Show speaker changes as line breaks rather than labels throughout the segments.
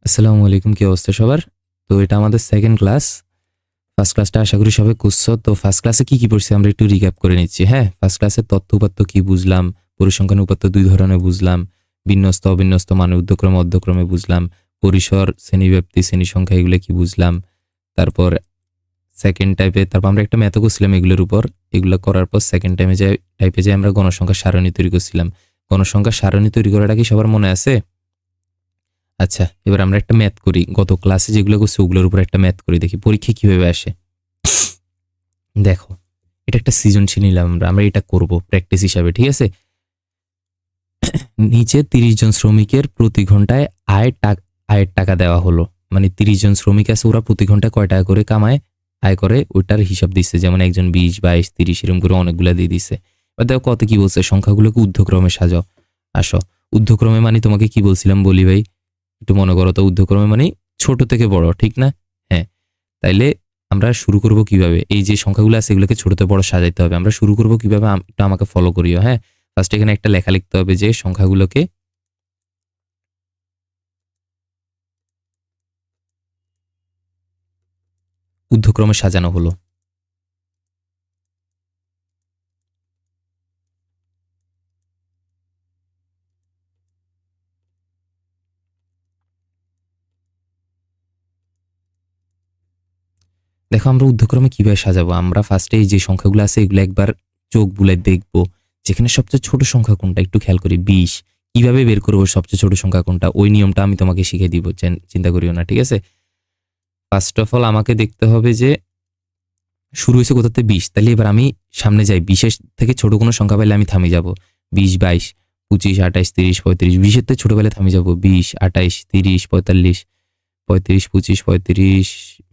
আসসালামু আলাইকুম, কি অবস্থা সবার? তো এটা আমাদের সেকেন্ড ক্লাস। ফার্স্ট ক্লাসটা আশা করি সবাই করছো। তো ফার্স্ট ক্লাসে কি পড়ছি আমরা একটু রিক্যাপ করে নিচ্ছি। হ্যাঁ, ফার্স্ট ক্লাসে তথ্য উপাত্ত কি বুঝলাম, পরিসংখ্যান উপাত্ত দুই ধরনের বুঝলাম, বিন্যস্ত অবিন্যস্ত মানে ঊর্ধ্বক্রমে অর্ধক্রমে বুঝলাম, পরিসর শ্রেণীব্যাপ্তি শ্রেণী সংখ্যা এগুলো কি বুঝলাম। তারপর সেকেন্ড টাইপে তারপর আমরা একটা ম্যাথও করছিলাম এগুলোর উপর। এগুলো করার পর সেকেন্ড টাইপে যে আমরা গণসংখ্যার সারণী তৈরি করছিলাম। গণসংখ্যার সারণী তৈরি করাটা কি সবার মনে আছে? আচ্ছা, এবার আমরা একটা ম্যাথ করি। গত ক্লাসে যেগুলো করছি ওগুলোর উপর একটা ম্যাথ করি, দেখি পরীক্ষায় কিভাবে আসে। দেখো, এটা একটা সৃজনশীল নিলাম আমরা এটা করব প্র্যাকটিস হিসাবে, ঠিক আছে? নিচে 30 জন শ্রমিকের প্রতি ঘন্টায় আয়ের টাকা দেওয়া হলো। মানে 30 জন শ্রমিক আছে, ওরা প্রতি ঘন্টায় কয় টাকা করে কামায়, আয় করে, ওইটার হিসাব দিচ্ছে। যেমন একজন 20, 22, 30 এরকম করে অনেকগুলো দিয়ে দিচ্ছে। এবার দেখো কত কি বলছে, সংখ্যাগুলোকে ঊর্ধ্বক্রমে সাজাও। আসো, ঊর্ধ্বক্রমে মানে তোমাকে কি বলছিলাম বলি ভাই, একটু মনে করো তো। ঊর্ধ্বক্রমে মানে ছোট থেকে বড়, ঠিক না? হ্যাঁ, তাইলে আমরা শুরু করব কিভাবে? এই যে সংখ্যাগুলো আছে এগুলোকে ছোট থেকে বড় সাজাইতে হবে। আমরা শুরু করব কিভাবে, এটা আমাকে ফলো করিও। হ্যাঁ, ফার্স্ট এখানে একটা লেখা লিখতে হবে যে সংখ্যাগুলোকে ঊর্ধ্বক্রমে সাজানো হলো। দেখো আমরা ঊর্ধ্বক্রমে কিভাবে সাজাবো। আমরা ফার্স্টে এই যে সংখ্যাগুলো আছে এগুলো একবার চোখ বুলাই দেখবো, যেখানে সবচেয়ে ছোট সংখ্যা কোনটা একটু খেয়াল করি। 20 কিভাবে বের করবো সবচেয়ে ছোট সংখ্যা কোনটা, ওই নিয়মটা আমি তোমাকে শিখিয়ে দিব, চিন্তা করিও না, ঠিক আছে? ফার্স্ট অফ অল আমাকে দেখতে হবে যে শুরু হয়েছে কোথাতে 20, তাহলে এবার আমি সামনে যাই। 20 থেকে ছোট কোনো সংখ্যা পাইলে আমি থামে যাব। 20, 22, 25, 28, 30, 35। 20 থেকে ছোট পেলে থামে যাব। 20, 28, 30, 45, 35, 25, 35,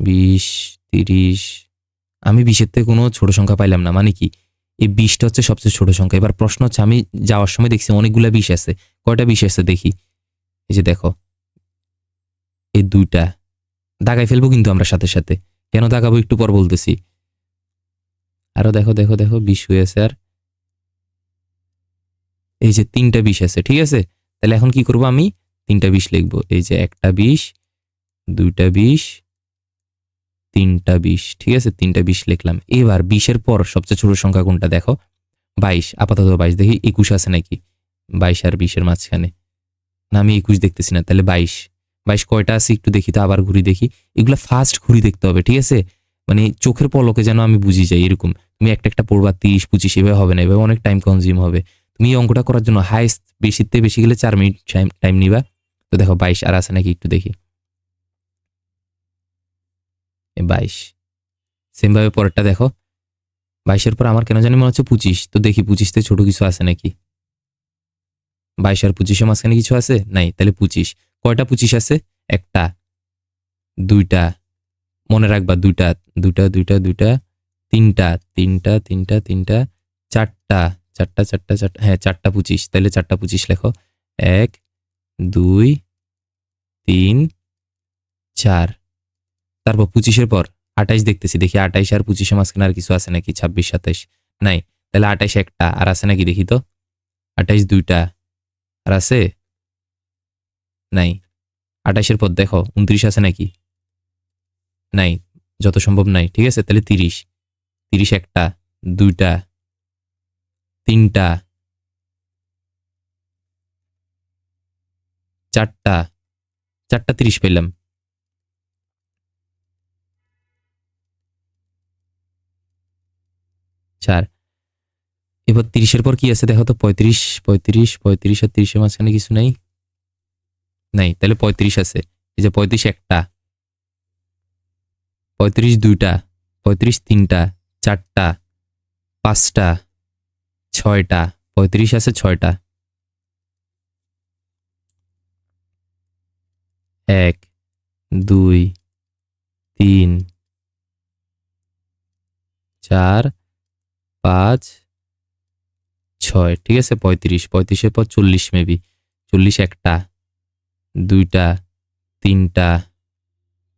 20, 30। আমি 20 থেকে কোনো ছোট সংখ্যা পাইলাম না, মানে কি এই 20টা হচ্ছে সবচেয়ে ছোট সংখ্যা। এবার প্রশ্ন হচ্ছে, আমি যাওয়ার সময় দেখছি অনেকগুলা 20 আছে, কয়টা 20 আছে দেখি। এই যে দেখো, এই দুইটা দাগাই ফেলবো কিন্তু আমরা সাথে সাথে। কেন দাগাবো একটু পর বলতেছি। আরো দেখো দেখো দেখো 20 হয়ে আছে। আর এই যে 3টা 20 আছে, ঠিক আছে? তাহলে এখন কি করব, আমি 3টা 20 লিখবো। এই যে একটা 20, দুইটা 20, 3টা 20, ঠিক আছে? 3টা 20 লিখলাম। এবার 20-এর পর সবচেয়ে ছোট সংখ্যা কোনটা দেখো? 22, আপাতত 22 দেখি 21 আছে নাকি 22 আর 20-এর মাঝখানে। না, আমি 21 দেখতেছি না, তাহলে 22। 22 কয়টা আছে একটু দেখি তো, আবার ঘুরি দেখি। এগুলা ফার্স্ট ঘুরি দেখতে হবে, ঠিক আছে? মানে চোখের পলকে যেন আমি বুঝি যাই এরকম। তুমি একটা একটা পড়বা 30, 25 এভাবে হবে না, এভাবে অনেক টাইম কনজিউম হবে। তুমি এই অঙ্কটা করার জন্য হাইস্ট বেশিতে বেশি গেলে 4 মিনিট টাইম নিবা। তো দেখো 22 আর আছে নাকি একটু দেখি। 22 সেম ভাবে পরেরটা দেখো। 22-এর পর আমার কেন জানি মনে হচ্ছে 25, তো দেখি 25 তে ছোট কিছু আছে নাকি। 22 আর 25-এর মাঝখানে কিছু আছে নাই, তাহলে 25। কয়টা 25 আছে? একটা, দুইটা, মনে রাখবা দুইটা, দুইটা দুইটা দুইটা, তিনটা তিনটা তিনটা তিনটা, চারটা চারটা চারটা চারটা, হ্যাঁ 4টা 25। তাহলে 4টা 25 লেখো। 1, 2, 3, 4। তারপর 25-এর পর 28 দেখতেছি, দেখি 28 আর 25-এর মাঝখানে আর কিছু আছে নাকি। 26, 27 নাই, তাহলে 28 একটা আর আছে নাকি দেখি তো। 28 দুইটা আর আছে নাই। 28-এর পর দেখো 29 আছে নাকি, নাই, যত সম্ভব নাই, ঠিক আছে? তাহলে 30, 30 একটা, দুইটা, তিনটা, চারটা, 4টা 30 পেলাম। 4। এবার 30-এর পর কি আছে দেখো তো। 35, 35, 35 আর 30-এর মাঝখানে কিছু নাই, নাই, তাহলে 35 আছে। এই যে 35 একটা, 35 দুইটা, 35 তিনটা, 4টা, 5টা, 6টা, 35 আছে 6টা। 1, 2, 3, 4, 5, 6, ঠিক আছে? 35, 35-এর পর 40 মেবি। 40 একটা, দুইটা, তিনটা,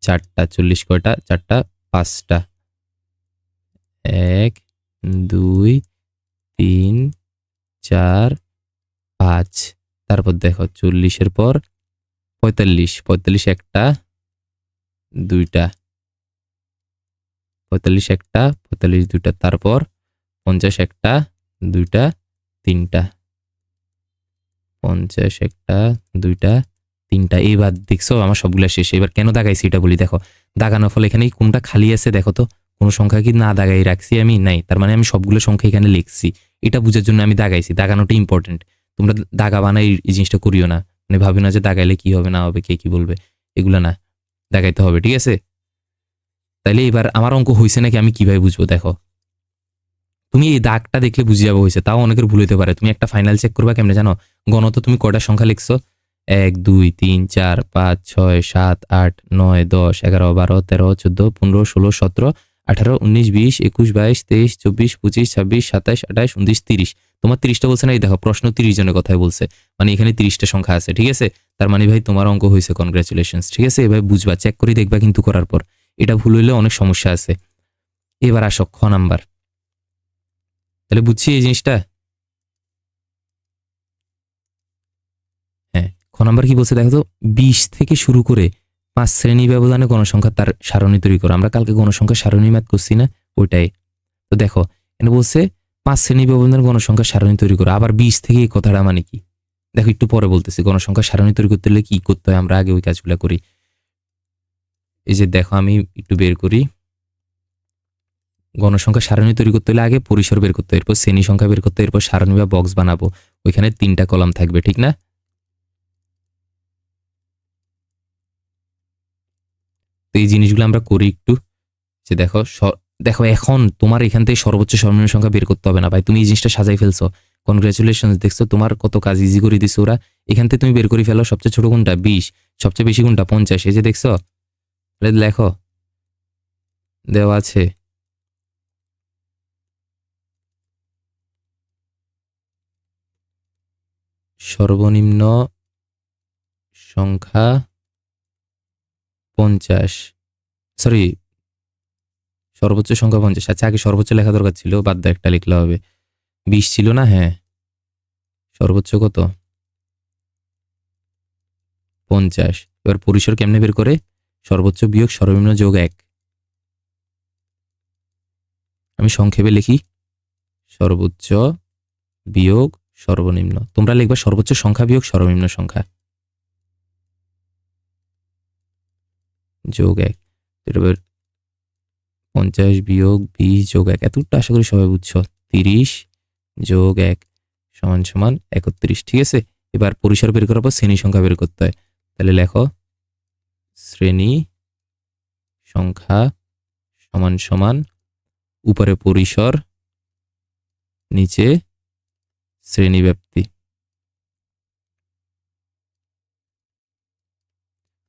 4টা, 40 কয়টা? 4টা, 5টা। 1, 2, 3, 4, 5। তারপর দেখো 40-এর পর 45, 45 একটা, দুইটা, 45 একটা, 45 দুইটা, তারপর 50 একটা, দুইটা, তিনটা, 50 একটা, দুইটা, তিনটা। এবার দেখছো আমার সবগুলা শেষ। এবার কেন দাগাইছি এটা বলি। দেখো দাগানোর ফলে এখানে কোনটা খালি আছে দেখো তো, কোনো সংখ্যা কি না দাগাই রাখছি আমি? নাই। তার মানে আমি সবগুলো সংখ্যা এখানে লিখছি। এটা বোঝার জন্য আমি দাগাইছি। দাগানোটা ইম্পর্টেন্ট। তোমরা দাগাবা না, এই জিনিসটা করিও না। মানে ভাবি না যে দাগাইলে কি হবে না হবে, কে কি বলবে, এগুলা না, দাগাইতে হবে। ঠিক আছে? তাইলে এবার আমার অঙ্ক হয়েছে নাকি আমি কিভাবে বুঝবো? দেখো তুমি এই দাগটা দেখলে বুঝে যাবো হয়েছে। তাও অনেকের ভুল হতে পারে। তুমি একটা ফাইনাল চেক করবা কেমনে জানো? গণত তুমি কয়টা সংখ্যা লিখছো? 1 2 3 4 5 6 7 8 9 10 11 12 13 14 15 16 17 18 19 20 21 22 23 24 25 26 27 28 29 30। তোমার 30টা বলছে না? এই দেখো প্রশ্ন 30 জনের কথাই বলছে, মানে এখানে 30টা সংখ্যা আছে। ঠিক আছে? তার মানে ভাই তোমার অঙ্ক হয়েছে, কনগ্রাচুলেশনস। ঠিক আছে? এভাবে বুঝবা, চেক করে দেখবা কিন্তু করার পর। এটা ভুল হইলে অনেক সমস্যা আছে। এবার আসো খ নাম্বার। তাহলে বুঝছি এই জিনিসটা। হ্যাঁ, খ নাম্বার কি বলছে দেখো তো, 20 থেকে শুরু করে 5 শ্রেণী ব্যবধানে গণসংখ্যা তার সারণী তৈরি করো। আমরা কালকে গণসংখ্যা সারণী ম্যাথ করছি না? ওইটাই। তো দেখো এখানে বলছে 5 শ্রেণী ব্যবধানে গণসংখ্যা সারণী তৈরি করো। আবার 20 থেকে এই কথাটা মানে কি? দেখো একটু পরে বলতেছি। গণসংখ্যা সারণী তৈরি করতে হলে কি করতে হয়, আমরা আগে ওই কাজগুলো করি। এই যে দেখো আমি একটু বের করি। গণসংখ্যা সারণী তৈরি করতে হলে আগে পরিসর বের করতে হয়, এরপর শ্রেণী সংখ্যা বের করতে হয়, এরপর সারণী বা বক্স বানাবো। ওইখানে 3টা কলাম থাকবে, ঠিক না? তো এই জিনিসগুলো আমরা করি একটু। যে দেখো দেখো এখন তোমার এখান থেকে সর্বোচ্চ সর্বনিম্ন সংখ্যা বের করতে হবে না ভাই, তুমি এই জিনিসটা সাজাই ফেলছো। কনগ্রাচুলেশন, দেখছো তোমার কত কাজ ইজি করে দিছে ওরা। এখান থেকে তুমি বের করে ফেলো সবচেয়ে ছোট কোনটা 20, সবচেয়ে বেশি কোনটা 50। এই যে দেখছো, লেখো, দেওয়া আছে। সর্বনিম্ন সংখ্যা 50, সরি সর্বোচ্চ সংখ্যা 50। আচ্ছা আগে সর্বোচ্চ লেখা দরকার ছিল, বাদ দাও, একটা লিখলে হবে। 20 ছিল না? হ্যাঁ, সর্বোচ্চ কত? 50। এবার পরিসর কেমনে বের করে? সর্বোচ্চ বিয়োগ সর্বনিম্ন যোগ 1। আমি সংক্ষেপে লিখি, সর্বোচ্চ বিয়োগ সর্বনিম্ন। তোমরা লিখবা সর্বোচ্চ সংখ্যা বিয়োগ সর্বনিম্ন সংখ্যা যোগ 1। এটা 50 বিয়োগ 20 যোগ 1, এতটা আশা করি সবাই বুঝছো। 30 যোগ 1 সমান সমান 31। ঠিক আছে? এবার পরিসর বের করার পর শ্রেণী সংখ্যা বের করতে হয়। তাহলে লেখো শ্রেণী সংখ্যা সমান সমান উপরে পরিসর, নিচে শ্রেণী ব্যাপ্তি।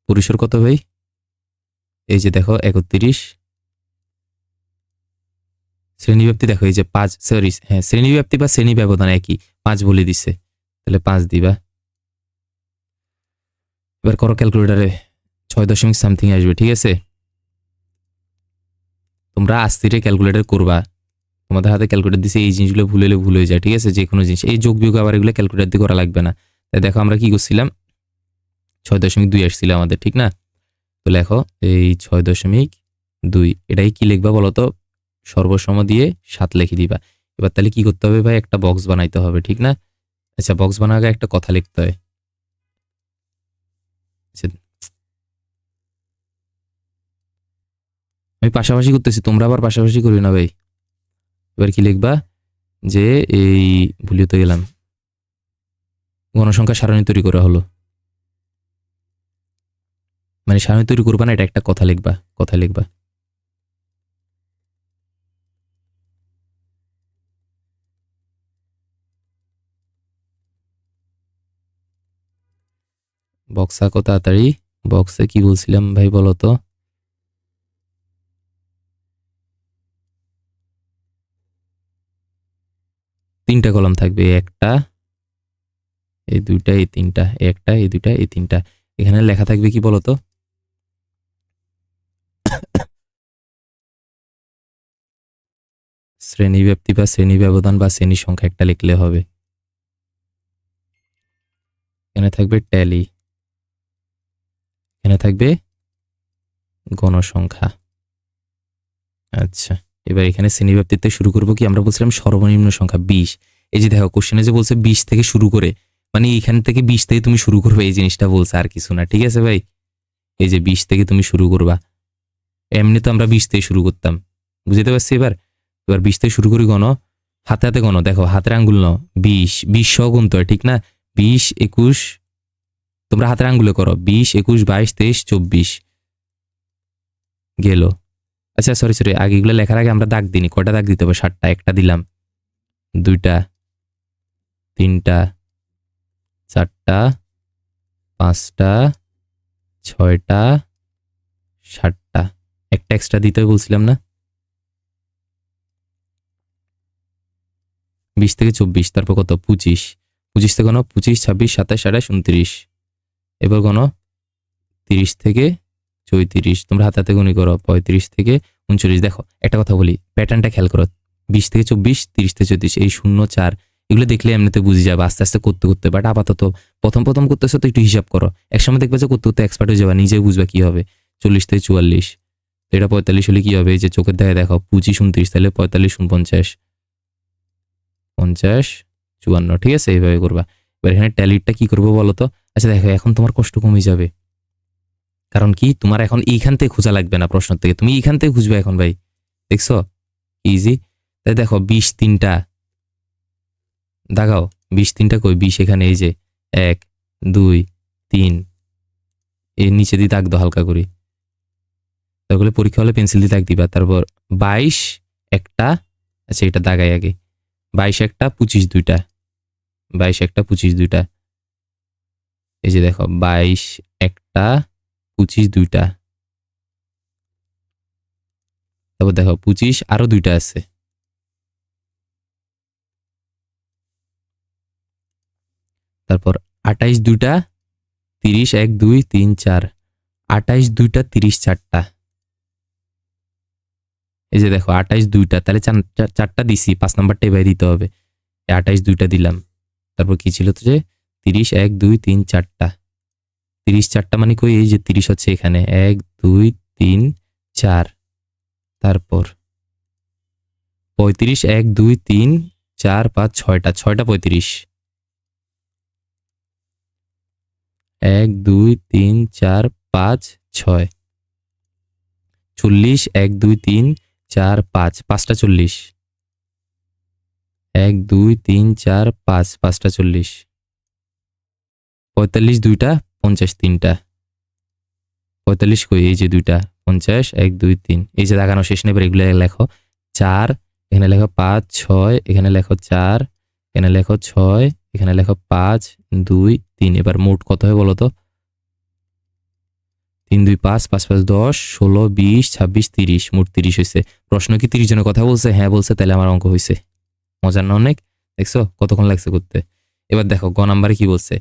পরিসর কত ভাই? এই যে দেখো 31। শ্রেণীব্যাপ্তি দেখো এই যে 5, সরি হ্যাঁ শ্রেণীব্যাপ্তি বা শ্রেণী ব্যবধান একই, 5 বলে দিছে। তাহলে 5 দিবা। এবার করো ক্যালকুলেটারে, 6 সামথিং আসবে। ঠিক আছে? তোমরা আস্তিরে ক্যালকুলেটর করবা, তোমাদের হাতে ক্যালকুলেটর দিছে, এই জিনিসগুলো ভুল হলে ভুল হয়ে যায়। ঠিক আছে? যে কোনো জিনিস এই যোগ বিয়োগ আবার এগুলো ক্যালকুলেটর দিয়ে করা লাগবে না। তাই দেখো আমরা কি করছিলাম, 6.2 আসছিল আমাদের, ঠিক না? তো লেখো এই 6.2, এটাই কি লিখবা বলো তো? সর্বসম দিয়ে 7 লিখে দিবা। এবার তাহলে কি করতে হবে ভাই? একটা বক্স বানাইতে হবে, ঠিক না? আচ্ছা বক্স বানার আগে একটা কথা লিখতে হয়। আচ্ছা, আমি পাশাপাশি করতেছি, তোমরা আবার পাশাপাশি করি না ভাই। এবার কি লিখবা? যে এই ভুলিয়ে তো গেলাম, গণসংখ্যা সারণী তৈরি করা হলো, মানে সারণী তৈরি করবা না, এটা একটা কথা লিখবা, কথা লিখবা। বক্স আঁকো তাড়াতাড়ি। বক্সে কি বলছিলাম ভাই বলো তো? তিনটা কলাম থাকবে, একটা, এই দুইটা, এই তিনটা, একটা, এই দুইটা, এই তিনটা। এখানে লেখা থাকবে কি বলতো? শ্রেণী ব্যাপ্তি বা শ্রেণী ব্যবধান বা শ্রেণী সংখ্যা একটা লিখলে হবে। এখানে থাকবে ট্যালি। এখানে থাকবে গণসংখ্যা। আচ্ছা, এবার এখানে শ্রেণীব্যাপ্তিতে শুরু করব কি, আমরা বলছিলাম সর্বনিম্ন সংখ্যা 20। এই যে দেখো কোশ্চেনে যে বলছে 20 থেকে শুরু করে, মানে এখান থেকে 20 থেকে তুমি শুরু করবে, এই জিনিসটা বলছে, আর কিছু না। ঠিক আছে ভাই, এই যে 20 থেকে তুমি শুরু করবা। এমনি তো আমরা 20 থেকে শুরু করতাম, বুঝতে পারছি। এবার 20 থেকে শুরু করি, গণ, হাতে হাতে গণ, দেখো হাতের আঙ্গুল নাও, 20 সহ গুনতে হয়, ঠিক না? 20, 21, তোমরা হাতের আঙ্গুলে করো, 20, 21, 22, 23, 24 গেল। আচ্ছা সরি, আগে এগুলো লেখার আগে আমরা দাগ দিইনি। কয়টা দাগ দিতে হবে? 7টা। একটা দিলাম, 2টা, 3টা, 4টা, 5টা, 6টা, 7টা। একটা এক্সট্রা দিতে বলছিলাম না? 20 থেকে 24, তারপর কত? 25। 25 থেকে গণ, 25, 26, 27, 28, 29। এবার গণ 30 থেকে 34, তোমরা হাতে হাতে গুণি করো, 35 থেকে 39। দেখো একটা কথা বলি, প্যাটার্নটা খেয়াল করো, 20 থেকে 24, 30 থেকে 34, এই 0, 4 এগুলো দেখলে এমনিতে বুঝে যাবে আস্তে আস্তে করতে করতে। বাট আপাতত প্রথম করতেছো তো একটু হিসাব করো, একসময় দেখবে যে করতে করতে এক্সপার্ট হয়ে যাবে, নিজে বুঝবে কি হবে। 40 থেকে 44, এটা 45 হলে কি হবে? এই যে চোখের দেখায় দেখো, 25, 29, তাহলে 45, 49, 50, 54। ঠিক আছে, এইভাবে করবা। এবার এখানে ট্যালিটা কি করবো বলো তো? আচ্ছা দেখো, এখন তোমার কষ্ট কমে যাবে, কারণ কি তোমার এখন এইখান থেকে খোঁজা লাগবে না, প্রশ্ন থেকে তুমি এইখান থেকে খুঁজবে এখন। ভাই দেখছো ইজি। তাই দেখো 20 3টা দাগাও, 20 3টা কই? 20 এখানে, এই যে 1 2 3, এর নিচে দিয়ে দাগ দাও হালকা করে। তারপরে পরীক্ষা হলে পেন্সিল দিয়ে দাগ দিবা। তারপর 22 একটা, আচ্ছা এটা দাগাই আগে, 22 একটা, 25 2টা, 22 একটা, 25 2টা। এই যে দেখো 22 একটা, 25 2টা। তারপর দেখো 25 আরো 2টা আছে। তারপর 28 2টা, 30, 1 2 3 4, 28 2টা, 30 4টা। এই যে দেখো 28 2টা, তাহলে 4টা দিছি, 5 নাম্বারটা এবার দিতে হবে। 28 2টা দিলাম। তারপর কি ছিল তো, যে 30, 1 2 3 4টা। 30 4টা মানে কই? এই যে 30 হচ্ছে এখানে, 1 2 3 4। তারপর 35, 1 2 3 4 5 6টা, 6টা 35, 1 2 3 4 5 6। 40, 1 2 3 4 5, 5টা 40, 1 2 3 4 5, 5টা 40। 45 2টা, 50 3টা। 45 কই? এই যে 2টা, 50, 1 2 3। এই যে দেখানো শেষ নেই, এবার এগুলো লেখো। 4, এখানে লেখো 5 6, এখানে লেখো 4, এখানে লেখো 6, এখানে লেখো 5 2 3। এবার মোট কত হয় বলো তো? 3 2 5, 5 5 10, 16 20 26 30, মোট 30 হয়েছে। প্রশ্ন কি 30 জনের কথা বলছে? হ্যাঁ বলছে, তাহলে আমার অঙ্ক হয়েছে। মজার না অনেক? দেখছো কতক্ষণ লাগছে করতে? এবার দেখো গ নাম্বারে কি বলছে,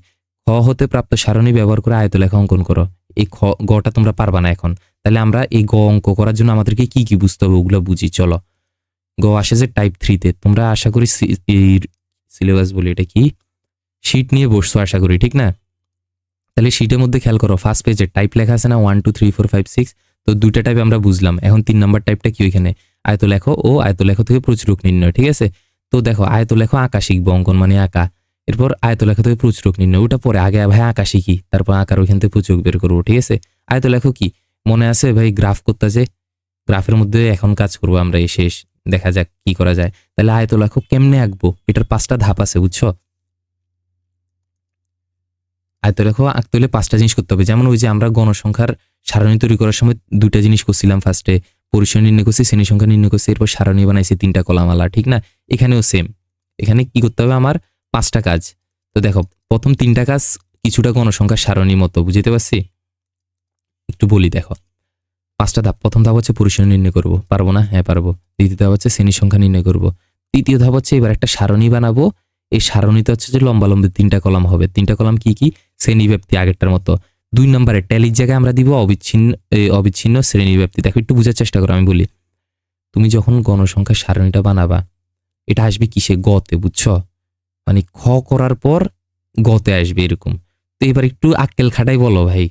খ হতে প্রাপ্ত সারণী ব্যবহার করে আয়তলেখা অঙ্কন করো। এই গটা তোমরা পারবা না এখন, তাহলে আমরা এই গ অঙ্ক করার জন্য আমাদেরকে কি কি বুঝতে হবে ওগুলো বুঝি। চলো, গ আসে যে টাইপ 3-তে। তোমরা আশা করি সিলেবাস বলি, এটা কি শীট নিয়ে বসছো আশা করি, ঠিক না? তাহলে শীটের মধ্যে খেয়াল করো, ফার্স্ট পেজে টাইপ লেখা আছে না, 1 2 3 4 5 6। তো দুইটা টাইপ আমরা বুঝলাম। এখন 3 নাম্বার টাইপটা কি? ওইখানে আয়তলেখ ও আয়তলেখ থেকে প্রচুরক নির্ণয়। ঠিক আছে, তো দেখো আয়তলেখ আঁকা শিখবো, অঙ্কন মানে আঁকা। এরপর আয়তলেখ থেকে প্রচুরক নির্ণয়, ওটা পরে, আগে ভাই আঁকা শিখি, তারপর আঁকার ওইখান থেকে প্রচুরক বের করবো। ঠিক আছে, আয়তলেখ কি মনে আছে ভাই? গ্রাফ করতে, যে গ্রাফের মধ্যে এখন কাজ করবো আমরা, এই শেষ, দেখা যাক কি করা যায়। তাহলে আয়তলেখ কেমনে আঁকবো, এটার 5টা ধাপ আছে, বুঝছো? আয়তলেখ আঁকতে হলে 5টা জিনিস করতে হবে। যেমন ওই যে আমরা গণসংখ্যার সারণী তৈরি করার সময় 2টা জিনিস করছিলাম, ফার্স্টে পরিসর নির্ণয় করছি, শ্রেণী সংখ্যা নির্ণয় করছি, এরপর সারণী বানাইছি 3টা কলামালা, ঠিক না? এখানেও সেম, এখানে কি করতে হবে আমার? 5টা কাজ। তো দেখো প্রথম 3টা কাজ কিছুটা গণসংখ্যার সারণী মতো, বুঝতে পারছি? একটু বলি, দেখো 5টা ধাপ। প্রথম ধাপ হচ্ছে পরিসর নির্ণয় করব, পারবো না? হ্যাঁ পারবো। দ্বিতীয় ধাপ হচ্ছে শ্রেণী সংখ্যা নির্ণয় করব। তৃতীয় ধাপ হচ্ছে এবার একটা সারণী বানাবো। এই সারণীতে হচ্ছে যে লম্বালম্বি 3টা কলাম হবে। 3টা কলাম কি কি? শ্রেণীব্যাপ্তি, আগেরটার মতো। 2 নম্বরে ট্যালির জায়গায় আমরা দিব অবিচ্ছিন্ন শ্রেণীব্যাপ্তি। দেখো একটু বোঝার চেষ্টা করো, আমি বলি। তুমি যখন গণসংখ্যার সারণীটা বানাবা, এটা আসবে কিসে? গতে, বুঝছো? মানে খ করার পর গতে আসবে এরকম। তো এবার একটু আক্কেল খাটাই বলো ভাই,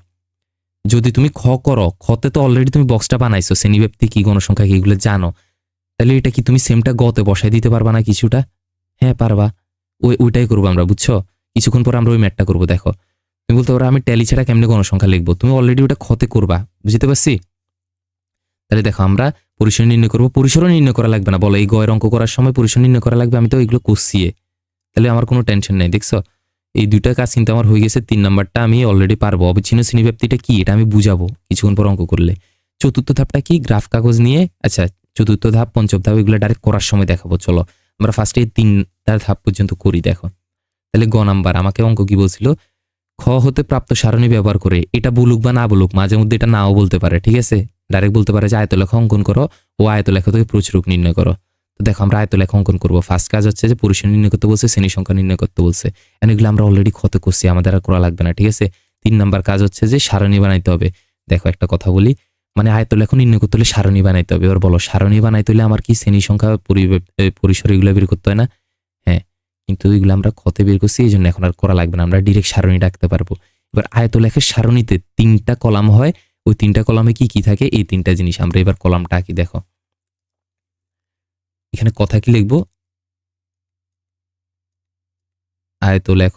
যদি তুমি খ করো, খতে তো অলরেডি তুমি বক্সটা বানাইছো, শ্রেণীব্যাপ্তি কি গণসংখ্যা কি এগুলো জানো, তাহলে এটা কি তুমি সেমটা গতে বসাই দিতে পারবা না কিছুটা? হ্যাঁ পারবা। ওইটাই করবো আমরা, বুঝছো? কিছুক্ষণ পর আমরা ওই ম্যাটটা করবো। দেখো তুমি বলতে পারো আমি ট্যালি ছাড়া কেমনে গণসংখ্যা লিখবো, তুমি অলরেডি ওটা খতে করবা, বুঝতে পারছি? তাহলে দেখো আমরা পরিসর নির্ণয় করবো, পরিসরও নির্ণয় করা লাগবে না, বলো এই গয়ের অঙ্ক করার সময় পরিসর নির্ণয় করা লাগবে, আমি তো এগুলো করছি, তাহলে আমার কোনো টেনশন নেই। দেখছো এই দুইটা কাজ কিন্তু আমার হয়ে গেছে। 3 নাম্বারটা আমি অলরেডি পারবো। অবিচ্ছিন্ন শ্রেণীব্যাপ্তিটা কি এটা আমি বুঝাবো কিছুক্ষণ পর অঙ্ক করলে। চতুর্থ ধাপটা কি, গ্রাফ কাগজ নিয়ে, আচ্ছা চতুর্থ ধাপ পঞ্চম ধাপ এগুলো ডাইরেক্ট করার সময় দেখাবো। চলো আমরা ফার্স্টে 3টা ধাপ পর্যন্ত করি। দেখো তাহলে গ নাম্বার আমাকে অঙ্ক কি বলছিল, খ হতে প্রাপ্ত সারণী ব্যবহার করে, এটা বলুক বা না বলুক, মাঝে মধ্যে এটা নাও বলতে পারে, ঠিক আছে? ডাইরেক্ট বলতে পারে যে আয়তলেখা অঙ্কন করো ও আয়তলেখা থেকে প্রচুরক নির্ণয় করো। তো দেখো আমরা আয়তলেখা অঙ্কন করবো। ফার্স্ট কাজ হচ্ছে যে পরিসর নির্ণয় করতে বলছে, শ্রেণী সংখ্যা নির্ণয় করতে বলছে, এগুলো আমরা অলরেডি ক্ষত করছি, আমাদের আর করা লাগবে না, ঠিক আছে? 3 নাম্বার কাজ হচ্ছে যে সারণী বানাইতে হবে। দেখো একটা কথা বলি, মানে আয়তলেখা নির্ণয় করতে হলে সারণী বানাইতে হবে। এবার বলো সারণী বানাইতে হলে আমার কি শ্রেণী সংখ্যা পরিসর এগুলো বের করতে হয় না? হ্যাঁ, কিন্তু এগুলো আমরা ক্ষতে বের করছি, এই জন্য এখন আর করা লাগবে না, আমরা ডিরেক্ট সারণী ডাকতে পারবো। এবার আয়তলেখার সারণীতে 3টা কলাম হয়, ওই 3টা কলামে কি কি থাকে, এই 3টা জিনিস আমরা এবার কলামটা আঁকি। দেখো এখানে কথা কি লিখবো, আয়তলেখ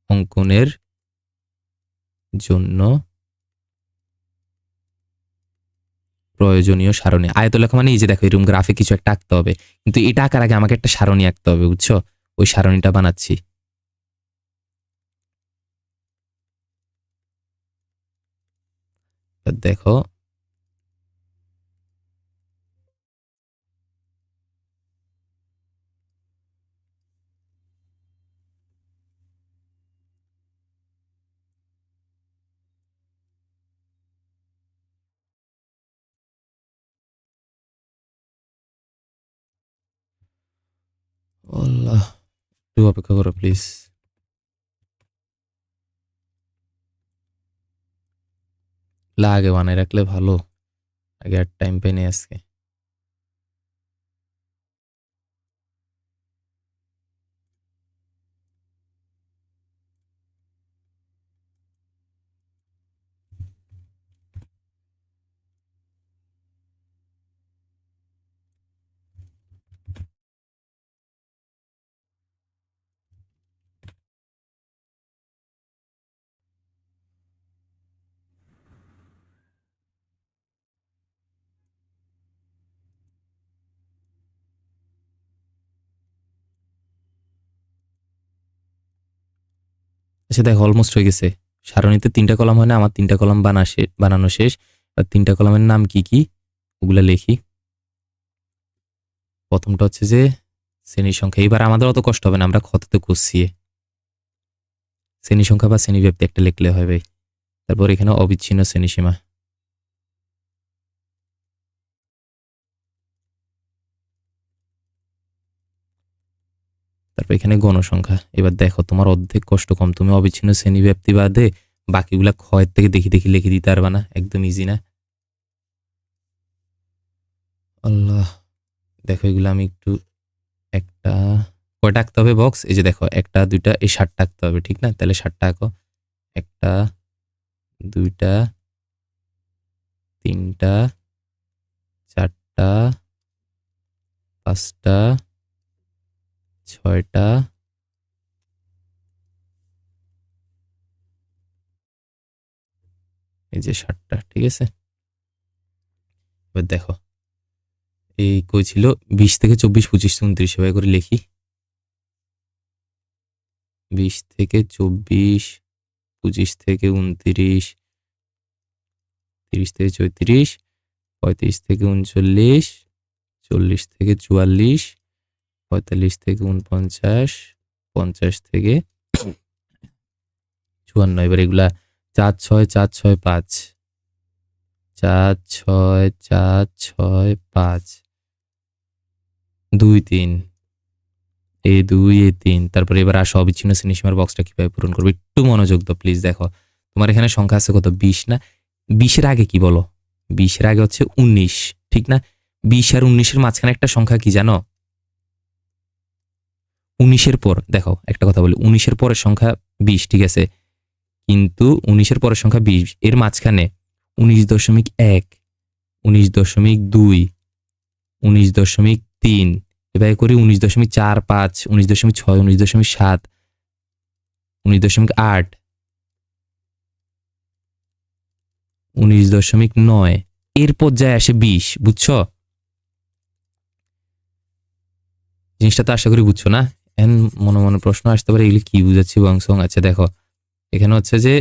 অঙ্কনের জন্য প্রয়োজনীয় সারণী। আয়তলেখা মানে এই যে দেখো এরকম গ্রাফে কিছু একটা আঁকতে হবে, কিন্তু এটা আঁকার আগে আমাকে একটা সারণী আঁকতে হবে, বুঝছো? ওই সারণীটা বানাচ্ছি। দেখো আল্লাহ, একটু অপেক্ষা করো প্লিজ। আগে বানাই রাখলে ভালো, আগে আর টাইম পাই নেই আজকে। আচ্ছা দেখো অলমোস্ট হয়ে গেছে। সারণীতে 3টা কলাম হয় না, আমার 3টা কলাম বানানো শেষ। আর 3টা কলামের নাম কি কি ওগুলা লিখি। প্রথমটা হচ্ছে যে শ্রেণী সংখ্যা, এবার আমাদের অত কষ্ট হবে না, আমরা ক্ষততে করছি। শ্রেণী সংখ্যা বা শ্রেণীব্যাপ্তি একটা লিখলে হবে। তারপর এখানে অবিচ্ছিন্ন শ্রেণীসীমা, তারপর এখানে গণসংখ্যা। এবার দেখো তোমার অর্ধেক কষ্ট কম, তুমি অবিচ্ছিন্ন শ্রেণীব্যাপ্তি বাদে বাকিগুলা ক্ষয়ের থেকে দেখি দেখি লিখে দিতে পারবা না, একদম ইজি না? আল্লাহ, দেখো এগুলো আমি একটু একটা কয়টা আঁকতে হবে বক্স, এই যে দেখো 1টা 2টা এই 7টা আঁকতে হবে, ঠিক না? তাহলে 7টা আঁকো, 1টা 2টা 3টা 4টা 5টা 6টা এই যে 7টা, ঠিক আছে? এবার দেখো এই কই ছিল 20 থেকে 24 25 29 এভাবে করে লিখি। 20 থেকে 24 25 থেকে 29 30 থেকে 34 35 থেকে 39 40 থেকে 44 45 থেকে 49 50 থেকে 54। এবার এগুলা 4 6 4 6 5 4 6 4 6 5 2 3 এই 2 এই 3। তারপরে এবার আসো অবিচ্ছিন্ন শ্রেণীসীমার বক্সটা কিভাবে পূরণ করবে, একটু মনোযোগ দাও প্লিজ। দেখো তোমার এখানে সংখ্যা আছে কত, 20 না? 20-এর আগে কি বলো, 20-এর আগে হচ্ছে 19, ঠিক না? 20 আর 19-এর মাঝখানে একটা সংখ্যা কি জানো? 19-এর পর দেখো একটা কথা বলি, 19-এর পরের সংখ্যা 20, ঠিক আছে, কিন্তু 19-এর পরের সংখ্যা 20, এর মাঝখানে 19.1, 19.2, 19.3, এভাবে করি 19.45, 19.6, 19.7, 19.8, 19.9, এরপর যায় আসে 20, বুঝছো? জিনিসটা তো আশা করি বুঝছো না? এখন মনে মনে প্রশ্ন আসতে পারে, এগুলি কি বুঝাচ্ছি বংশং। আচ্ছা দেখো, এখানে হচ্ছে যে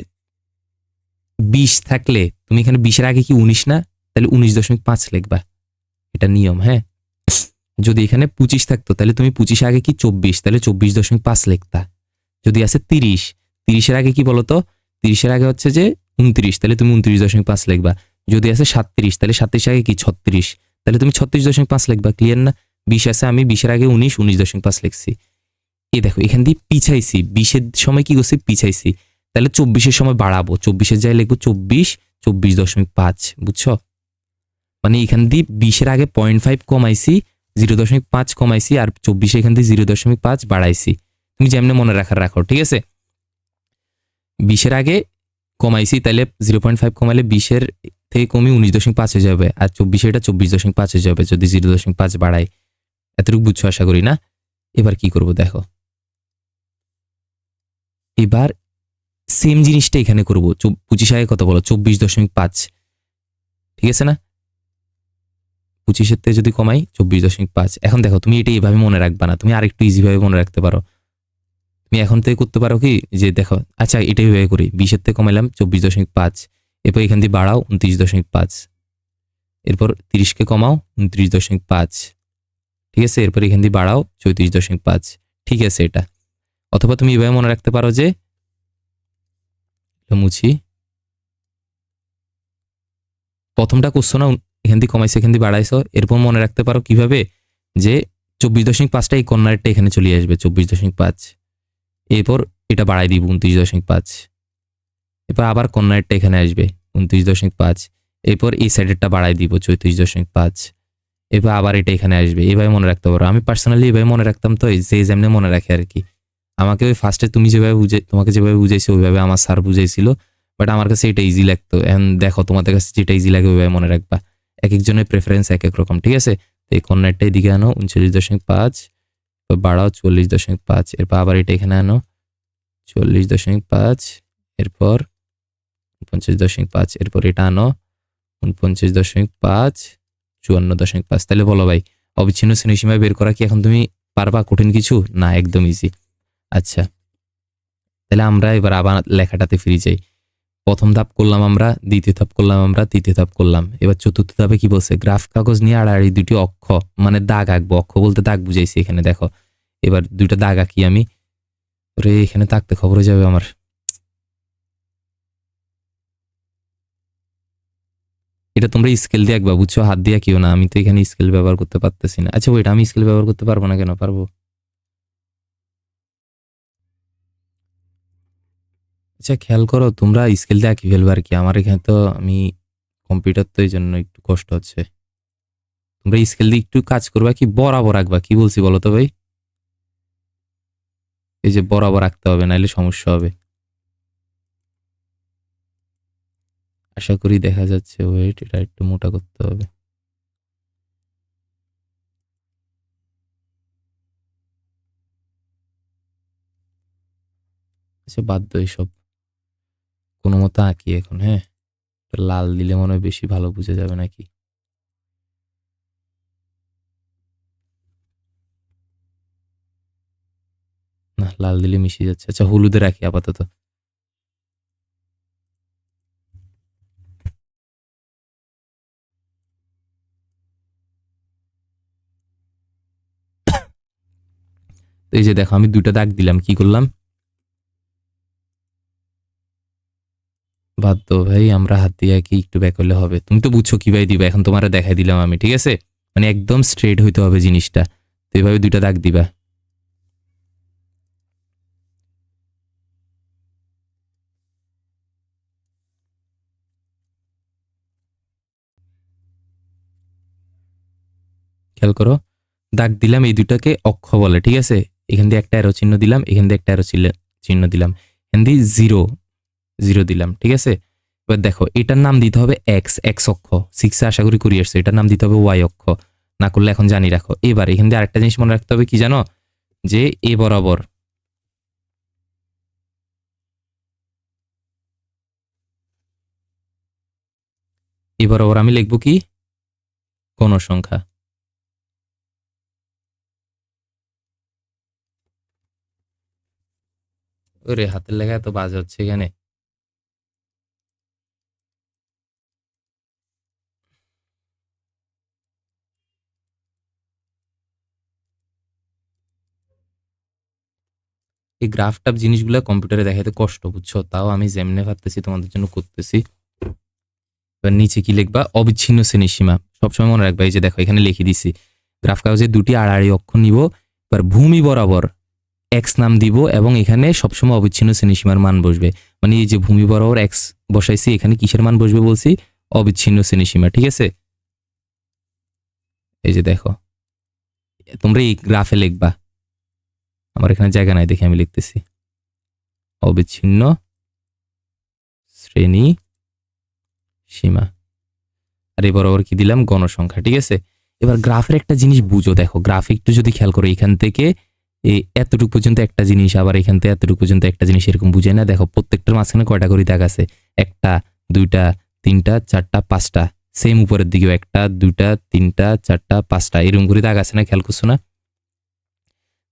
20 থাকলে তুমি এখানে 20-এর আগে কি 19 না, তাহলে 19.5 লিখবা, এটা নিয়ম। হ্যাঁ, যদি এখানে 25 থাকতো তাহলে তুমি 25 আগে কি 24, তাহলে 24.5 লিখতা। যদি আছে 30, 30-এর আগে কি বলতো, 30-এর আগে হচ্ছে যে 29, তাহলে তুমি 29.5 লিখবা। যদি আছে 37, তাহলে 37 আগে কি 36, তাহলে তুমি 36.5 লিখবা। ক্লিয়ার না? 20 আছে, আমি 20-এর আগে 19, 19.5 লিখছি। এই দেখো এখান দিয়ে পিছাইছি, 20-এর সময় কি করছি, পিছাইছি, তাহলে 24-এর সময় বাড়াবো, 24-এর জায়গায় লিখবো 24, 24.5, বুঝছো? মানে এখান দিয়ে 20-এর আগে 0.5 কমাইছি, 0.5 কমাইছি, আর 24 এখান দিয়ে 0.5 বাড়াইছি। তুমি যেমনি মনে রাখার রাখো, ঠিক আছে? 20-এর আগে কমাইছি, তাহলে 0.5 কমাইলে 20-এর থেকে কমে 19.5 হয়ে যাবে, আর 24-এ এটা 24.5 হয়ে যাবে যদি 0.5 বাড়াই। এতটুকু বুঝছো আশা করি না? এবার কি করব দেখো, এবার সেম জিনিসটা এখানে করবো। 25 আগে কত বলো, 24.5, ঠিক আছে না? 25-এর থেকে যদি কমাই 24.5। এখন দেখো তুমি এটা এইভাবে মনে রাখবা না, তুমি আরেকটু ইজিভাবে মনে রাখতে পারো। তুমি এখন থেকে করতে পারো কি, যে দেখো, আচ্ছা এটাই ভাবে করি, 20-এর থেকে কমাইলাম 24.5, এরপর এখান দিয়ে বাড়াও 29.5, এরপর 30-কে কমাও 29.5, ঠিক আছে, এরপর এখান দিয়ে বাড়াও 34.5, ঠিক আছে এটা। অথবা তুমি এভাবে মনে রাখতে পারো যে, মুছি, প্রথমটা করছো না, এখান দিয়ে কমাইছো, এখান দিয়ে বাড়াইছো, এরপর মনে রাখতে পারো কিভাবে, যে 24.5টা এই কর্নারটা এখানে চলে আসবে 24.5, এরপর এটা বাড়াই দিব 29.5, এরপর আবার কর্নারটা এখানে আসবে 29.5, এরপর এই সাইডেরটা বাড়াই দিব 34.5, এরপর আবার এটা এখানে আসবে। এভাবে মনে রাখতে পারো। আমি পার্সোনালি এভাবে মনে রাখতাম, তো যে যেমনি মনে রাখে আর কি। আমাকে ওই ফার্স্টে তুমি যেভাবে তোমাকে যেভাবে বুঝাইছো ওইভাবে আমার স্যার বুঝাইছিল, বাট আমার কাছে এটা ইজি লাগতো। এখন দেখো তোমাদের কাছে যেটা ইজি লাগে ওইভাবে মনে রাখবা। এক একজনের প্রেফারেন্স এক এক রকম, ঠিক আছে? তো এই কর্নারটা এদিকে আনো 39.5, বাড়াও 44.5, এরপর আবার এটা এখানে আনো 44.5, এরপর 49.5, এরপর এটা আনো 49.5, 54.5। তাহলে বলো ভাই, অবিচ্ছিন্ন শ্রেণীসীমা বের করা কি এখন তুমি পারবা? কঠিন কিছু না, একদম ইজি। আচ্ছা, তাহলে আমরা এবার আবার লেখাটাতে ফিরে যাই। প্রথম ধাপ করলাম আমরা, দ্বিতীয় ধাপ করলাম আমরা, তৃতীয় ধাপ করলাম। এবার চতুর্থ ধাপে কি বলছে, গ্রাফ কাগজ নিয়ে আড়াআড়ি দুটি অক্ষ, মানে দাগ আঁকবো। অক্ষ বলতে দাগ বুঝাইছি এখানে, দেখো এবার দুইটা দাগ আঁকি আমি। ওরে এখানে তাকতে খবর হয়ে যাবে আমার। এটা তোমরা স্কেল দিয়ে আঁকবা, বুঝছো? হাত দিয়ে আঁকিও না, আমি তো এখানে স্কেল ব্যবহার করতে পারতেছি না। আচ্ছা ওইটা আমি স্কেল ব্যবহার করতে পারবো না কেন? পারবো। আচ্ছা খেয়াল করো, তোমরা স্কেল দিয়ে আঁকি ফেলবে আর কি। আমার এখানে তো আমি কম্পিউটার, তো এই জন্য একটু কষ্ট হচ্ছে। তোমরা স্কেল দিয়ে একটু কাজ করবা, কি বরাবর আঁকবা। কি বলছি বলো তো ভাই? এই যে বরাবর আঁকতে হবে, নাহলে সমস্যা হবে। আশা করি দেখা যাচ্ছে। ওয়েট, এটা একটু মোটা করতে হবে। আচ্ছা বাধ্য এসব, কোনো মতো আঁকি এখন। হ্যাঁ, লাল দিলে মনে হয় বেশি ভালো বুঝে যাবে নাকি। না, লাল দিলে মিশে যাচ্ছে। আচ্ছা হলুদে রাখি আপাতত। তো এই যে দেখো আমি দুইটা দাগ দিলাম, কি করলাম? বাধ্য ভাই, আমরা হাত দিয়ে আঁকি, একটু ব্যাক হলে হবে। তুমি তো বুঝছো কিভাবে দিবা, এখন তোমার দেখাই দিলাম আমি, ঠিক আছে? মানে একদম স্ট্রেট হইতে হবে জিনিসটা। তো এইভাবে দুইটা দাগ দিবা। খেয়াল করো, দাগ দিলাম, এই দুটাকে অক্ষ বলে, ঠিক আছে? এখান দিয়ে একটা অ্যারো চিহ্ন দিলাম, এখান দিয়ে একটা অ্যারো চিহ্ন দিলাম। এখান দিয়ে 0 দিলাম, ঠিক আছে। এবার দেখো এটার নাম দিতে হবে এক্স অক্ষ, 6 আশা করি করে আসছে। এটার নাম দিতে হবে ওয়াই অক্ষ, না করলে এখন জানি রাখো। এবার এখান দিয়ে আরেকটা জিনিস মনে রাখতে হবে কি জানো, যে এ বরাবর আমি লিখবো কি গণসংখ্যা। ওরে হাতের লেখা এত বাজে হচ্ছে এখানে। এই গ্রাফ টাপ জিনিসগুলো কম্পিউটারে দেখাইতে কষ্ট, বুঝছো, তাও আমি যেমনে ভাবতেছি তোমাদের জন্য করতেছি। এবার নিচে কি লিখবা, অবিচ্ছিন্ন শ্রেণীর সীমা। সবসময় মনে রাখবা, এই যে দেখো এখানে লিখে দিছি, গ্রাফ কাগজে 2টি আড়াআড়ি অক্ষ নিব, এবার ভূমি বরাবর এক্স নাম দিব এবং এখানে সবসময় অবিচ্ছিন্ন শ্রেণী সীমার মান বসবে। মানে এই যে ভূমি বরাবর এক্স বসাইছি, এখানে কিসের মান বসবে বলছি, অবিচ্ছিন্ন শ্রেণী সীমা, ঠিক আছে। এই যে দেখো তোমরা এই গ্রাফে লিখবা, আমার এখানে জায়গা নাই দেখে আমি লিখতেছি, অবিচ্ছিন্ন শ্রেণী সীমা। আর এই বরাবর কি দিলাম, গণসংখ্যা, ঠিক আছে। এবার গ্রাফের একটা জিনিস বুঝো, দেখো গ্রাফে একটু যদি খেয়াল করো, এখান থেকে এই এতটুকু পর্যন্ত একটা জিনিস, আবার এখান থেকে এতটুকু পর্যন্ত একটা জিনিস, এরকম বুঝে না। দেখো প্রত্যেকটার মাঝখানে কয়টা করে দাগ আছে, 1টা 2টা 3টা 4টা 5টা, সেম উপরের দিকেও 1টা 2টা 3টা 4টা 5টা এরকম করে দাগ আছে না, খেয়াল করছো না?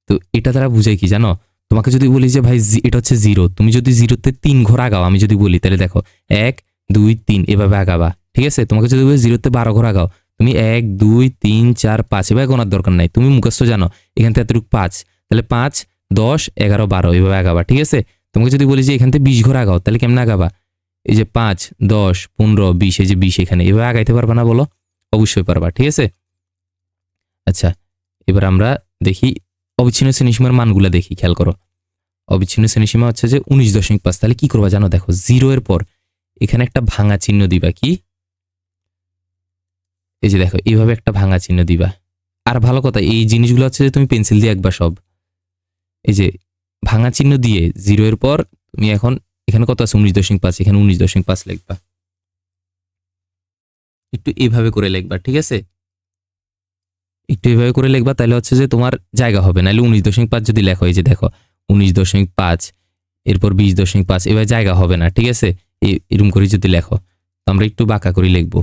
তো এটা দ্বারা বুঝাই কি জানো, তোমাকে যদি বলি যে ভাই এটা হচ্ছে 0, তুমি যদি 0তে 3 ঘর আগাও, আমি যদি বলি তাহলে দেখো 1 2 3 এভাবে আগাবা, ঠিক আছে। তোমাকে যদি বলি 0তে 12 ঘর আগাও, তুমি 1 2 3 4 5 এভাবে গোনার দরকার নাই, তুমি মুখস্থ জানো এখান থেকে এতটুকু 5, তাহলে 5 10 11 12 এভাবে আগাবা, ঠিক আছে। তোমাকে যদি বলি যে এখান থেকে 20 ঘর আগাও, তাহলে কেমনে আগাবা, এই যে 5 10 15 20, এই যে 20 এখানে এভাবে আগাইতে পারবা না বলো? অবশ্যই পারবা, ঠিক আছে। আচ্ছা এবার আমরা দেখি অবিচ্ছিন্ন শ্রেণীসীমার মানগুলো দেখি, খেয়াল করো। অবিচ্ছিন্ন শ্রেণীসীমা হচ্ছে যে 19.5। তাহলে কি করবা জানো, দেখো 0 এর পর এখানে একটা ভাঙা চিহ্ন দিবা, কি এই যে দেখো এইভাবে একটা ভাঙা চিহ্ন দিবা। আর ভালো কথা, এই জিনিসগুলো হচ্ছে যে তুমি পেন্সিল দিয়ে একবার সব, এই যে ভাঙা চিহ্ন দিয়ে 0 এর পর তুমি এখন এখানে কত আছে 19.5, এখানে 19.5 লিখবা, একটু এইভাবে করে লিখবা, ঠিক আছে। একটু এইভাবে করে লিখবা, তাহলে হচ্ছে যে তোমার জায়গা হবে, নাহলে 19.5 যদি লেখো, এই যে দেখো 19.5 এরপর 20.5 এবার জায়গা হবে না, ঠিক আছে। এরকম করে যদি লেখো, তো আমরা একটু বাঁকা করে লিখবো,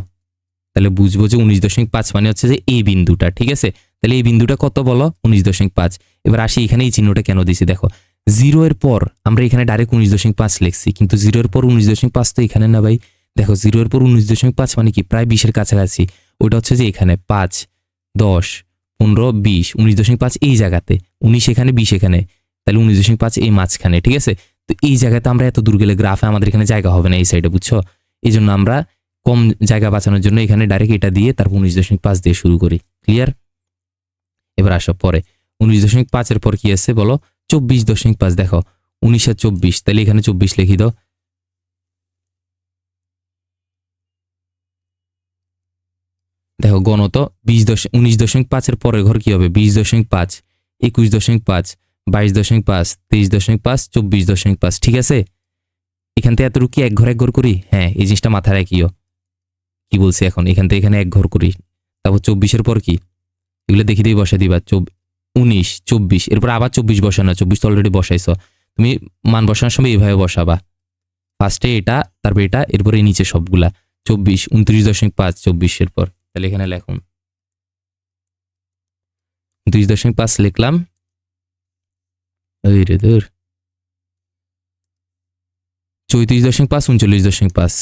তাহলে বুঝবো যে 19.5 মানে হচ্ছে যে এই বিন্দুটা, ঠিক আছে। তাহলে এই বিন্দুটা কত বলো, 19.5। এবার আসি এখানে এই চিহ্নটা কেন দিছি, দেখো 0 এর পর আমরা এখানে ডাইরেক্ট 19.5 লিখছি, কিন্তু 0 এর পর 19.5 তো এখানে না ভাই। দেখো 0 এর পর 19.5 মানে কি, প্রায় 20-এর কাছাকাছি। ওটা হচ্ছে যে এখানে 5 10 15 20, 19.5 এই জায়গাতে, 19 এখানে 20 এখানে, তাহলে 19.5 এই মাঝখানে, ঠিক আছে। তো এই জায়গাতে আমরা এত দূর গেলে গ্রাফে আমাদের এখানে জায়গা হবে না এই সাইডে, বুঝছো। এই জন্য আমরা কম জায়গা বাঁচানোর জন্য এখানে ডাইরেক্ট এটা দিয়ে তারপর 19.5 দিয়ে শুরু করি, ক্লিয়ার। এবার আসো পরে 19.5 এর পর কি আছে বলো, 24.5। দেখো 19 আর 24, তাহলে এখানে 24 লিখি দাও। দেখো গণত 19.5 এর পরের ঘর কি হবে, 20.5 21.5 22.5 23.5 24.5, ঠিক আছে। এখান থেকে এতটুকু কি এক ঘর করি, হ্যাঁ এই জিনিসটা মাথায় রাখিও, কি বলছি এখন, এখান থেকে এখানে এক ঘর করি। তারপর 24-এর পর কি, এগুলো দেখি দিয়ে বসাই দিবা, 19 24 এরপর আবার 24 বসানো, 24 তো অলরেডি বসাইছো। তুমি মান বসানোর সময় এইভাবে বসাবা, ফার্স্টে এটা তারপর এটা এরপরে এই নিচে সবগুলা 24 29.5 24-এর পর, তাহলে এখানে লেখুন 29.5 লিখলাম। ওই রে দূর, 34.5 39.5,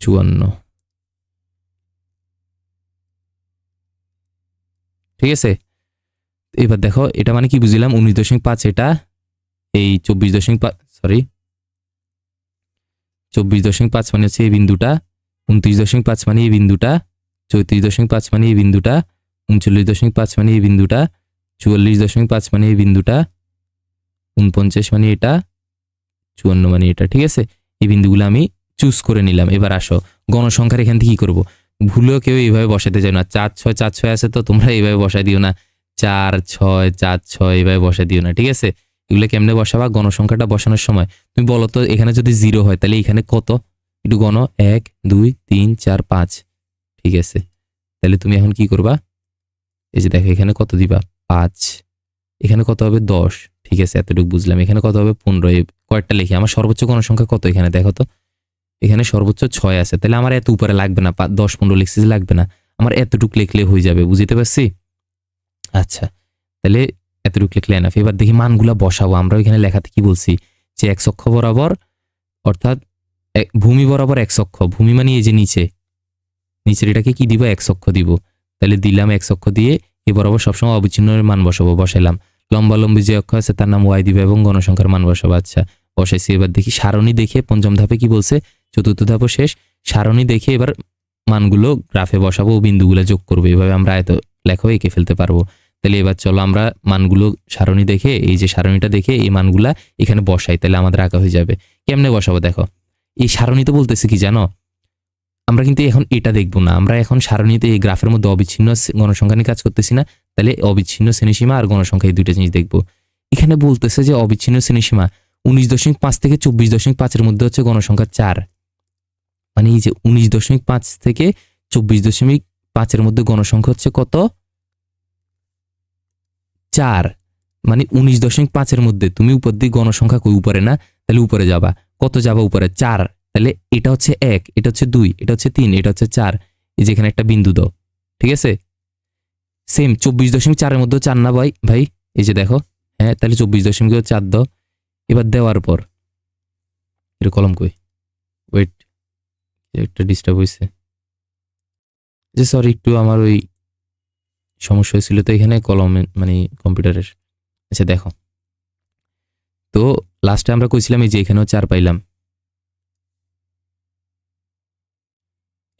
চুয়ান্ন, ঠিক আছে। এবার দেখো এটা মানে কি বুঝলাম, 19.5 এটা, এই 24.5 সরি 24.5 মানে হচ্ছে এই বিন্দুটা, 29.5 মানে এই বিন্দুটা, 34.5 মানে এই বিন্দুটা, 39.5 মানে এই বিন্দুটা, 44.5 মানে এই বিন্দুটা, 49 মানে এটা, 54 মানে এটা, ঠিক আছে। এই বিন্দুগুলো আমি চুজ করে নিলাম। এবার আসো গণসংখ্যার এখান থেকে কি করব, ভুলেও কেউ এইভাবে বসাতে যাও না। 4 6 আছে তো তোমরা এইভাবে বসাই দিও না, 4 6 4 6 এইভাবে বসাই দিও না, ঠিক আছে। এগুলো কেমনে বসাবা, গণসংখ্যাটা বসানোর সময় তুমি বলো তো, এখানে যদি 0 হয় তাহলে এখানে কত, একটু গণ, 1 2 3 4 5, ঠিক আছে। তাহলে তুমি এখন কি করবা, এই যে দেখো এখানে কত দিবা 5, এখানে কত হবে 10, ঠিক আছে, এতটুকু বুঝলাম। এখানে কত হবে 15, কয়েকটা লিখি। আমার সর্বোচ্চ গণসংখ্যা কত এখানে দেখো তো, এখানে সর্বোচ্চ 6 আছে, তাহলে আমার এত উপরে লাগবে না, 10 15 লিখছি লাগবে না, আমার এতটুকু লিখলে হয়ে যাবে, বুঝতে পারছি। আচ্ছা, তাহলে এতটুকু লিখলে এনাফ। এবার দেখি মানগুলা বসাবো। আমরা এখানে লেখাতে কি বলছি, যে x অক্ষ বরাবর, অর্থাৎ ভূমি বরাবর x অক্ষ, ভূমি মানে এই যে নিচের এটাকে কি দিব, x অক্ষ দিব। তাহলে দিলাম x অক্ষ দিয়ে এ বরাবর সবসময় অবিচ্ছিন্নের মান বসাবো, বসাইলাম। লম্বালম্বী যে অক্ষ আছে তার নাম y দিবে এবং গণসংখ্যার মান বসাবো। আচ্ছা বসাইছি। এবার দেখি সারণী দেখে, পঞ্চম ধাপে কি বলছে, চতুর্থ ধাপও শেষ। সারণী দেখে এবার মানগুলো গ্রাফে বসাবো, বিন্দুগুলো যোগ করবো, এভাবে আমরা আয়ত লেখো এঁকে ফেলতে পারবো। তাহলে এবার চলো আমরা মানগুলো সারণী দেখে, এই যে সারণীটা দেখে এই মানগুলা এখানে বসাই, তাহলে আমাদের আঁকা হয়ে যাবে। কেমনে বসাবো দেখো, এই সারণী তো বলতেছে কি জানো, আমরা কিন্তু এখন এটা দেখবো না, আমরা এখন সারণীতে এই গ্রাফের মধ্যে অবিচ্ছিন্ন গণসংখ্যা নিয়ে কাজ করতেছি না, তাহলে অবিচ্ছিন্ন শ্রেণীসীমা আর গণসংখ্যা এই দুইটা জিনিস দেখবো। এখানে বলতেছে যে অবিচ্ছিন্ন শ্রেণীসীমা 19.5 থেকে 24.5 মধ্যে হচ্ছে গণসংখ্যা 4, মানে এই যে 19.5 থেকে 24.5 মধ্যে গণসংখ্যা হচ্ছে কত, 4, মানে 19.5 মধ্যে তুমি উপর দিয়ে গণসংখ্যা কই উপরে না, তাহলে উপরে যাবা, কত যাবা উপরে 4, তাহলে এটা হচ্ছে 1, এটা হচ্ছে 2, এটা হচ্ছে 3, এটা হচ্ছে 4, এই যে এখানে একটা বিন্দু দাও, ঠিক আছে। সেম 24.4 মধ্যে 4 না ভাই, এই যে দেখো, হ্যাঁ তাহলে 24.4 দাও। এবার দেওয়ার পর এটা কলম কই, ওয়েট একটা ডিস্টার্ব হয়েছে, যে সরি একটু আমার ওই সমস্যা হয়েছিল তো এখানে কলমে মানে কম্পিউটারের। আচ্ছা দেখো, তো লাস্টে আমরা কইছিলাম এই যে এখানেও 4 পাইলাম।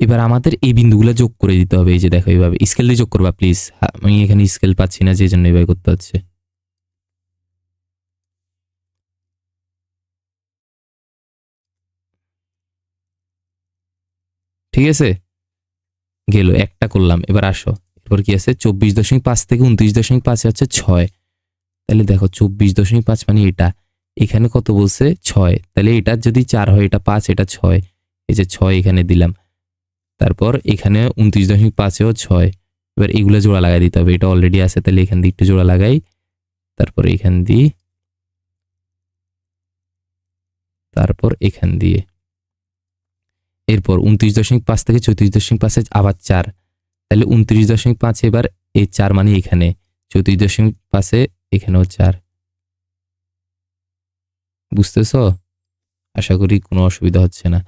এবার আমাদের এই বিন্দুগুলো যোগ করে দিতে হবে, এই যে দেখো এইভাবে স্কেল দিয়ে যোগ করবা প্লিজ, আমি এখানে স্কেল পাচ্ছি না যে জন্য এইভাবে করতে হচ্ছে। ঠিক আছে, গেল একটা করলাম। এবার আসো, এরপর কি আছে 24.5 থেকে 29.5 হচ্ছে 6, তাহলে দেখো 24.5 মানে এটা, এখানে কত বলছে 6, তাহলে এটা যদি 4 হয়, এটা 5, এটা 6, এই যে 6 এখানে দিলাম। তারপর এখানে 29.5এও 6, এবার এগুলো জোড়া লাগাই দিতে হবে, এটা অলরেডি আছে, তাহলে এখান দিয়ে একটু জোড়া লাগাই, তারপর এখান দিয়ে, তারপর এখান দিয়ে, এরপর 29.5 থেকে 34.5 আবার 4, তাহলে 29.5 এবার এই 4 মানে এখানে, 34.5 এখানেও 4, বুঝতেছ, আশা করি কোনো অসুবিধা হচ্ছে না।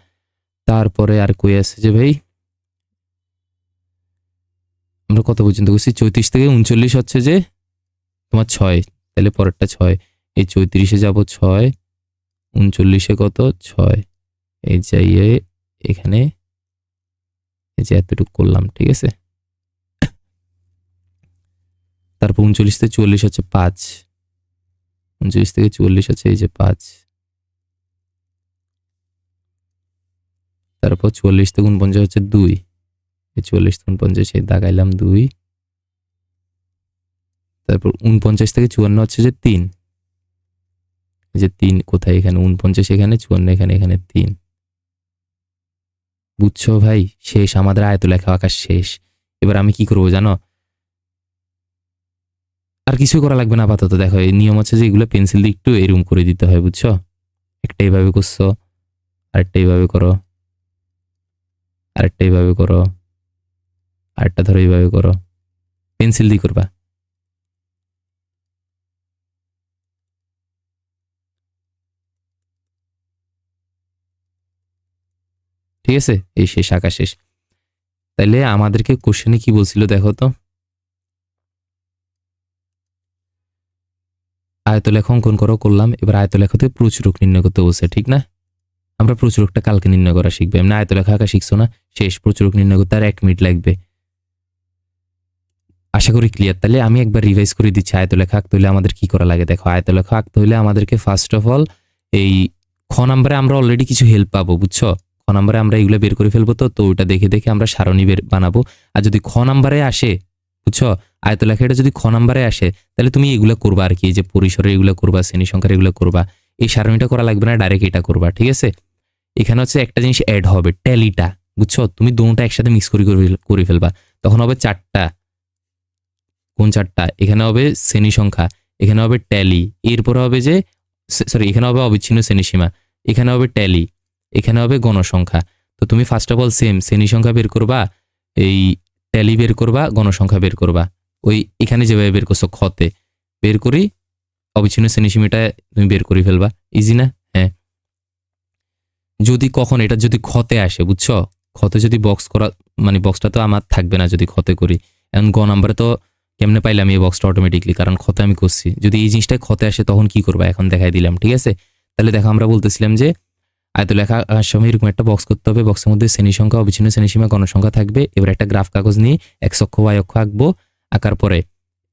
তারপরে আর কই আছে যে ভাই, আমরা কত পর্যন্ত করছি, 34 থেকে 39 হচ্ছে যে তোমার 6, তাহলে পরেরটা 6, এই 34-এ যাব 6, 39-এ কত 6, এই যাইয়ে এখানে এই যে এতটুকু করলাম, ঠিক আছে। তারপর 39 থেকে 44 হচ্ছে 5, 39 থেকে 44 হচ্ছে এই যে 5, তারপর 44 থেকে 49 হচ্ছে 2, এই 44 থেকে 49 এই দাগাইলাম 2, তারপর 49 থেকে 54 হচ্ছে যে 3, এই যে 3 কোথায়, এখানে 49 এখানে, 54 এখানে, এখানে 3, বুঝছো ভাই, শেষ আমাদের আয়তলেখা আঁকা শেষ। এবার আমি কি করবো জানো, আর কিছু করা লাগবে না আপাতত। দেখো এই নিয়ম হচ্ছে যে এগুলো পেন্সিল দিয়ে একটু এরকম করে দিতে হয়, বুঝছো, একটা এইভাবে করছো, আরেকটা এইভাবে করো, আরেকটা এইভাবে করো, আরেকটা ধরো এইভাবে করো, পেন্সিল দিয়ে করবা। ঠিক আছে, এই শেষ, আঁকা শেষ। তাইলে আমাদেরকে কোশ্চেনে কি বলছিল দেখো তো, আয়তলেখ অঙ্কন করো, করলাম। এবার আয়তলেখতে প্রচুরক নির্ণয় করতে বলছে, ঠিক না, আমরা প্রচুরকটা কালকে নির্ণয় করা শিখবো, এমনি আয়তলেখা আঁকা শিখছো না, শেষ। প্রচুরক নির্ণয় করতে আর 1 মিনিট লাগবে, আশা করি ক্লিয়ার। তাহলে আমি একবার রিভাইজ করে দিচ্ছি, আয়তলেখা আঁকতে হলে আমাদের কি করা লাগে। দেখো আয়তলেখা আঁকতে হলে আমাদেরকে ফার্স্ট অফ অল এই খ নাম্বারে আমরা অলরেডি কিছু হেল্প পাবো, বুঝছো? খ নাম্বারে আমরা এগুলো বের করে ফেলবো, তো ওইটা দেখে দেখে আমরা সারণী বানাবো। আর যদি খ নাম্বারে আসে, বুঝছো, আয়তলেখা এটা যদি খ নাম্বারে আসে, তাহলে তুমি এগুলো করবা আর কি, যে পরিসরে এগুলো করবা, শ্রেণী সংখ্যার এগুলো করবা। এই সারণীটা করা লাগবে না, ডাইরেক্ট এটা করবা, ঠিক আছে? এখানে হচ্ছে একটা জিনিস অ্যাড হবে, ট্যালিটা, বুঝছো? তুমি দুটোটা একসাথে মিক্স করে ফেলবা, তখন হবে 4টা। কোন 4টা? এখানে হবে শ্রেণী সংখ্যা, এখানে হবে ট্যালি, এরপরে হবে যে সরি এখানে হবে অবিচ্ছিন্ন শ্রেণীসীমা, এখানে হবে ট্যালি, এখানে হবে গণসংখ্যা। তো তুমি ফার্স্ট অফ অল সেম শ্রেণী সংখ্যা বের করবা, এই ট্যালি বের করবা, গণসংখ্যা বের করবা, ওই এখানে যেভাবে বের করছো খতে বের করি, অবিচ্ছিন্ন শ্রেণীসীমাটা তুমি বের করে ফেলবা। ইজি না? হ্যাঁ। যদি কখন এটা যদি খতে আসে, বুঝছো, খতে যদি বক্স করা, মানে বক্সটা তো আমার থাকবে না যদি খতে করি। এখন গ নাম্বারে তো কেমনে পাইলাম এই বক্সটা অটোমেটিকলি, কারণ খতে আমি করছি। যদি এই জিনিসটা খতে আসে তখন কি করবা, এখন দেখাই দিলাম, ঠিক আছে? তাহলে দেখো আমরা বলতেছিলাম যে আয়তলেখা আঁকার সময় এরকম একটা বক্স করতে হবে, বক্সের মধ্যে শ্রেণী সংখ্যা, অবিচ্ছিন্ন শ্রেণীসীমা, গণসংখ্যা থাকবে। এবার একটা গ্রাফ কাগজ নিয়ে এক্স অক্ষ ওয়াই অক্ষ আঁকবো, আঁকার পরে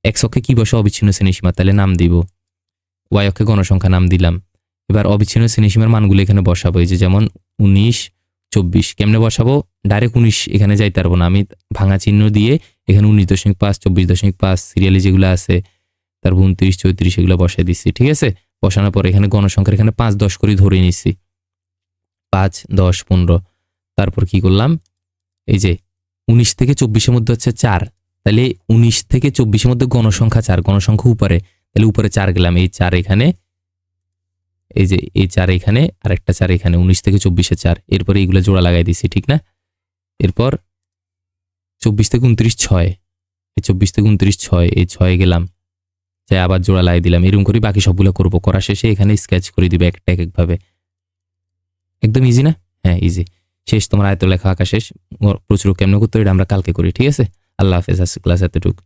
এক্স অক্ষে কি বসে, অবিচ্ছিন্ন শ্রেণীসীমা, তাহলে নাম দিব, ওয়াই অক্ষে গণসংখ্যা নাম দিলাম। এবার অবিচ্ছিন্ন শ্রেণীসীমার মানগুলো এখানে বসাবো, এই যে যেমন 19, 24। কেমনে বসাবো? ডাইরেক্ট 19 এখানে যাইতে পারবো না, আমি ভাঙা চিহ্ন দিয়ে এখানে 19.5, 24.5 সিরিয়ালি যেগুলো আছে, তারপর 29, 34 এগুলো বসাই দিচ্ছি, ঠিক আছে? বসানোর পর এখানে গণসংখ্যার এখানে 5, 10 করে ধরে নিচ্ছি, 5, 10, 15। তারপর কি করলাম, এই যে 19 থেকে 24-এর মধ্যে হচ্ছে 4, তাহলে 19 থেকে 24-এর মধ্যে গণসংখ্যা 4, গণসংখ্যা উপরে, তাহলে উপরে 4 গেলাম, এই 4 এখানে, এই যে এই 4 এখানে, আর একটা 4 এখানে, 19 থেকে 24-এ 4। এরপরে এইগুলো জোড়া লাগাই দিছি, ঠিক না? এরপর 24 থেকে 29, 6, এই 24 থেকে 29, 6, এই 6 গেলাম, যাই আবার জোড়া লাগিয়ে দিলাম। এরকম করে বাকি সবগুলো করবো, করা শেষে এখানে স্কেচ করে দিবে একটা এক একভাবে। একদম ইজি না? হ্যাঁ ইজি। শেষ, তোমার আয়তলেখা আঁকা শেষ। প্রচুর কেমন করতে এটা আমরা কালকে করি, ঠিক আছে? আল্লাহ হাফেজ, আজকে ক্লাস এতটুকু।